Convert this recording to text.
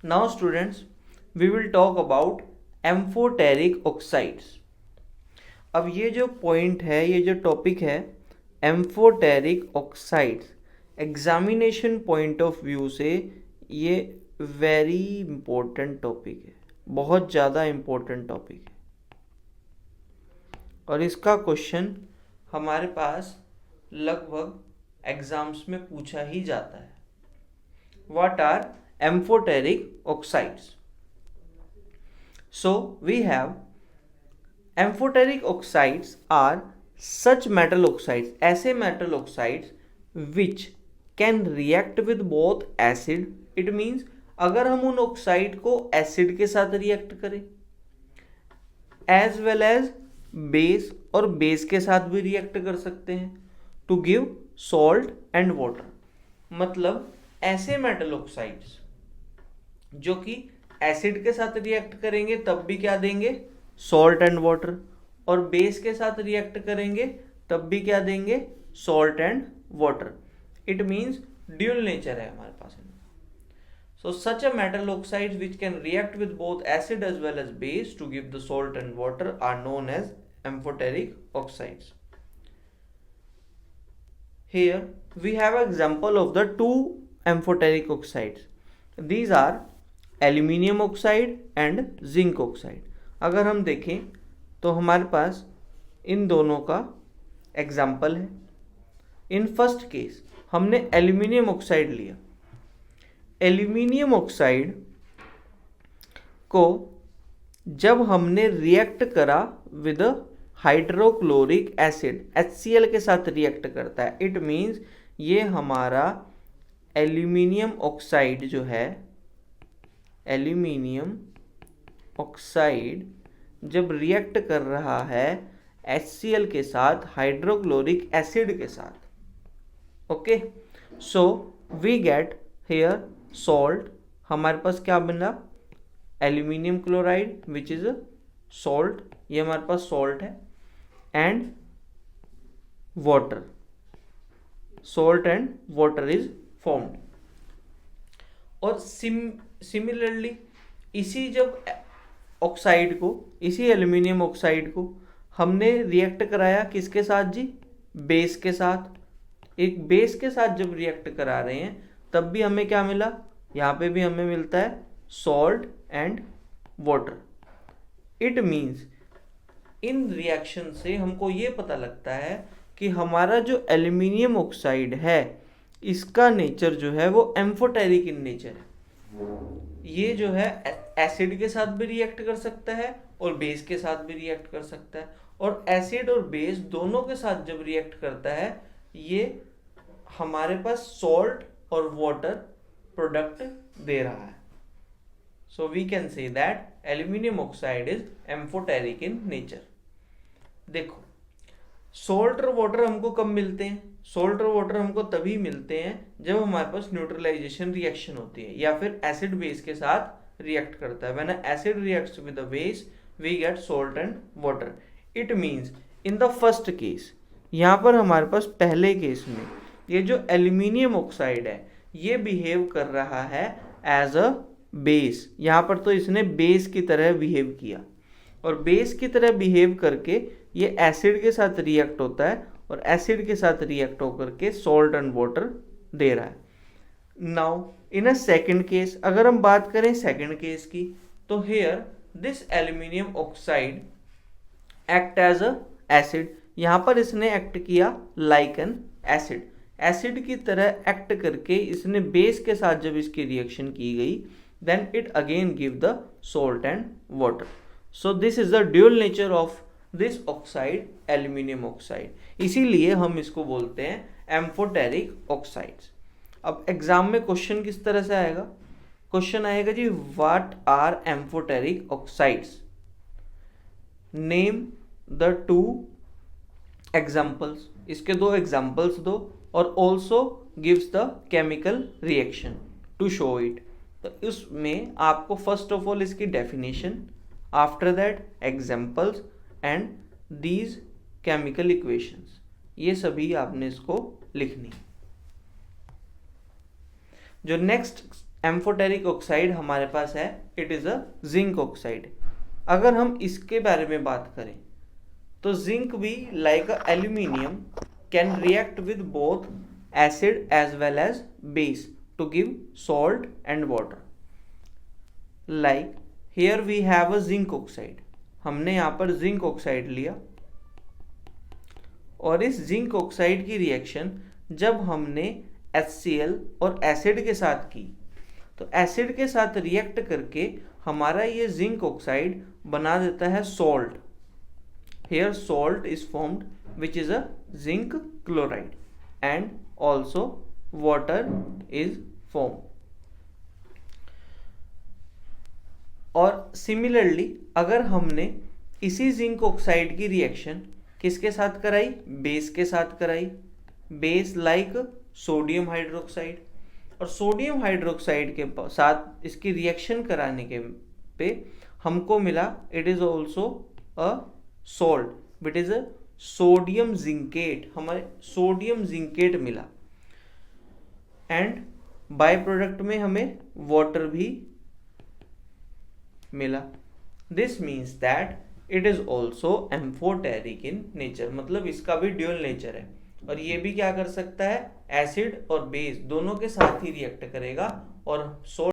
Now students, we will talk about amphoteric oxides. अब ये जो पॉइंट है, ये जो टॉपिक है amphoteric oxides, examination point of view से ये वेरी इम्पोर्टेंट टॉपिक है, बहुत ज़्यादा इम्पोर्टेंट टॉपिक है। और इसका क्वेश्चन हमारे पास लगभग एग्जाम्स में पूछा ही जाता है। What are amphoteric oxides? So we have amphoteric oxides are such metal oxides, ऐसे metal oxides which can react with both acid, it means अगर हम उन ऑक्साइड को एसिड के साथ रिएक्ट करें एज वेल एज बेस, और बेस के साथ भी रिएक्ट कर सकते हैं, to give salt and water. मतलब ऐसे मेटल ऑक्साइड्स जो कि एसिड के साथ रिएक्ट करेंगे तब भी क्या देंगे, सॉल्ट एंड वाटर, और बेस के साथ रिएक्ट करेंगे तब भी क्या देंगे, salt and water. It means dual nature है हमारे पास इनका। So such a metal oxides which can react with both acid as well as base to give the salt and water are known as amphoteric oxides. Here we have an example of the two amphoteric oxides. These are aluminium oxide and zinc oxide. अगर हम देखें तो हमारे पास इन दोनों का example है। In first case हमने aluminium oxide लिया। एल्यूमिनियम ऑक्साइड को जब हमने रिएक्ट करा विद हाइड्रोक्लोरिक एसिड, HCl के साथ रिएक्ट करता है, इट मीन्स ये हमारा एल्यूमिनियम ऑक्साइड जो है, एल्यूमिनियम ऑक्साइड जब रिएक्ट कर रहा है HCl के साथ हाइड्रोक्लोरिक एसिड के साथ, okay, so we get here salt. हमारे पास क्या बना, aluminium chloride which is salt, ये हमारे पास सॉल्ट है, and water, salt and water is formed. और सिमिलरली इसी जब ऑक्साइड को, इसी एल्यूमिनियम ऑक्साइड को हमने रिएक्ट कराया किसके साथ जी, बेस के साथ। एक बेस के साथ जब रिएक्ट करा रहे हैं तब भी हमें क्या मिला, यहाँ पे भी हमें मिलता है salt and water. It means in reaction से हमको ये पता लगता है कि हमारा जो एल्यूमिनियम ऑक्साइड है इसका नेचर जो है वो एम्फोटेरिक इन नेचर है। ये जो है एसिड के साथ भी रिएक्ट कर सकता है और बेस के साथ भी रिएक्ट कर सकता है, और एसिड और बेस दोनों के साथ जब रिएक्ट करता है ये हमारे पास सॉल्ट और वाटर प्रोडक्ट दे रहा है। So we can say that aluminium oxide is amphoteric in nature. देखो सॉल्ट और वाटर हमको कब मिलते हैं, सॉल्ट और वाटर हमको तभी मिलते हैं जब हमारे पास न्यूट्रलाइजेशन रिएक्शन होती है या फिर एसिड बेस के साथ रिएक्ट करता है। When acid reacts with the base we get salt and water. It means in the first case, यहाँ पर हमारे पास पहले केस में ये जो एल्यूमिनियम ऑक्साइड है ये बिहेव कर रहा है एज अ बेस। यहाँ पर तो इसने बेस की तरह बिहेव किया, और बेस की तरह बिहेव करके ये एसिड के साथ रिएक्ट होता है, और एसिड के साथ रिएक्ट होकर के सॉल्ट एंड वाटर दे रहा है। Now in a second case, अगर हम बात करें सेकेंड केस की, तो here this aluminium oxide act as a acid. यहाँ पर इसने एक्ट किया लाइक एन एसिड, एसिड की तरह एक्ट करके इसने बेस के साथ जब इसकी रिएक्शन की गई then it again give the salt and water. So this is the dual nature of this oxide, aluminium oxide. इसीलिए हम इसको बोलते हैं एम्फोटेरिक ऑक्साइड्स। अब एग्जाम में क्वेश्चन किस तरह से आएगा, क्वेश्चन आएगा जी what are amphoteric oxides, name the two examples, इसके दो एग्जाम्पल्स दो, और also gives the chemical reaction to show it. तो इसमें आपको फर्स्ट ऑफ ऑल इसकी definition, after that examples and these chemical equations, ये सभी आपने इसको लिखनी। जो नेक्स्ट एम्फोटेरिक ऑक्साइड हमारे पास है, it is a zinc oxide. अगर हम इसके बारे में बात करें तो जिंक भी like aluminium can react with both acid as well as base to give salt and water. Like here we have a zinc oxide, हमने यहाँ पर जिंक ऑक्साइड लिया और इस जिंक ऑक्साइड की रिएक्शन जब हमने HCl और एसिड के साथ की तो एसिड के साथ रिएक्ट करके हमारा ये जिंक ऑक्साइड बना देता है salt. Here salt is formed which is a zinc chloride and also water is form. और सिमिलरली अगर हमने इसी जिंक ऑक्साइड की रिएक्शन किसके साथ कराई, बेस के साथ कराई, बेस लाइक सोडियम हाइड्रोक्साइड, और सोडियम हाइड्रोक्साइड के साथ इसकी रिएक्शन कराने के पे हमको मिला it is also a salt which is a sodium zincate, हमारे सोडियम जिंकेट मिला एंड बाय प्रोडक्ट में हमें वाटर भी मिला। This means that it is also amphoteric in nature, मतलब इसका भी ड्यूअल नेचर है और ये भी क्या कर सकता है, एसिड और बेस दोनों के साथ ही रिएक्ट करेगा और